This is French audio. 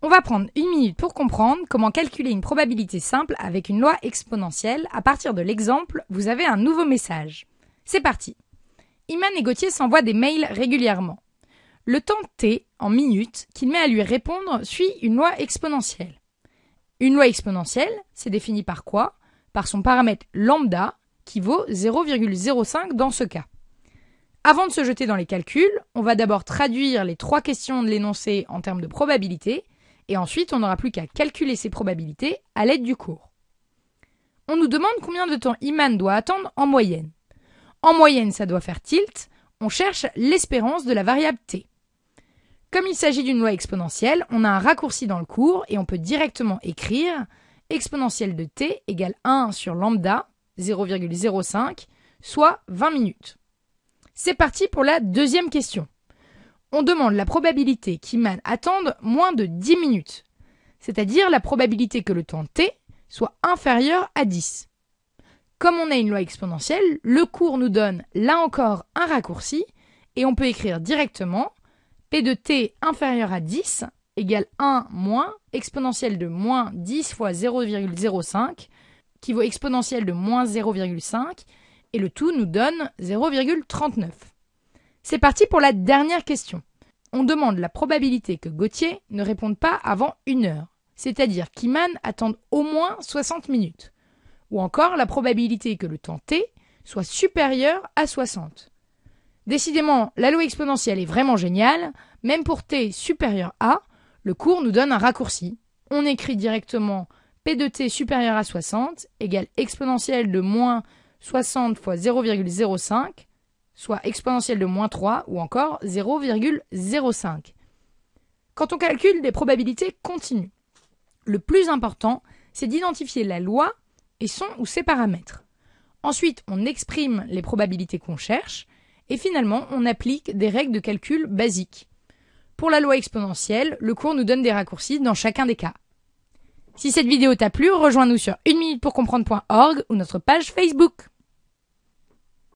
On va prendre une minute pour comprendre comment calculer une probabilité simple avec une loi exponentielle. À partir de l'exemple, vous avez un nouveau message. C'est parti. Iman et Gauthier s'envoient des mails régulièrement. Le temps t, en minutes, qu'il met à lui répondre suit une loi exponentielle. Une loi exponentielle, c'est défini par quoi? Par son paramètre lambda, qui vaut 0,05 dans ce cas. Avant de se jeter dans les calculs, on va d'abord traduire les 3 questions de l'énoncé en termes de probabilité, et ensuite on n'aura plus qu'à calculer ces probabilités à l'aide du cours. On nous demande combien de temps Iman doit attendre en moyenne. En moyenne, ça doit faire tilt, on cherche l'espérance de la variable t. Comme il s'agit d'une loi exponentielle, on a un raccourci dans le cours et on peut directement écrire exponentielle de t égale 1 sur lambda, 0,05, soit 20 minutes. C'est parti pour la deuxième question. On demande la probabilité qu'Iman attende moins de 10 minutes, c'est-à-dire la probabilité que le temps t soit inférieur à 10. Comme on a une loi exponentielle, le cours nous donne là encore un raccourci et on peut écrire directement p de t inférieur à 10 égale 1 moins exponentielle de moins 10 fois 0,05 qui vaut exponentielle de moins 0,5 et le tout nous donne 0,39. C'est parti pour la dernière question. On demande la probabilité que Gauthier ne réponde pas avant 1 heure, c'est-à-dire qu'Iman attende au moins 60 minutes, ou encore la probabilité que le temps t soit supérieur à 60. Décidément, la loi exponentielle est vraiment géniale, même pour t supérieur à, le cours nous donne un raccourci. On écrit directement p de t supérieur à 60 égale exponentielle de moins 60 fois 0,05, soit exponentielle de moins 3 ou encore 0,05. Quand on calcule des probabilités continues, le plus important, c'est d'identifier la loi et son ou ses paramètres. Ensuite, on exprime les probabilités qu'on cherche et finalement, on applique des règles de calcul basiques. Pour la loi exponentielle, le cours nous donne des raccourcis dans chacun des cas. Si cette vidéo t'a plu, rejoins-nous sur 1minutepourcomprendre.org ou notre page Facebook.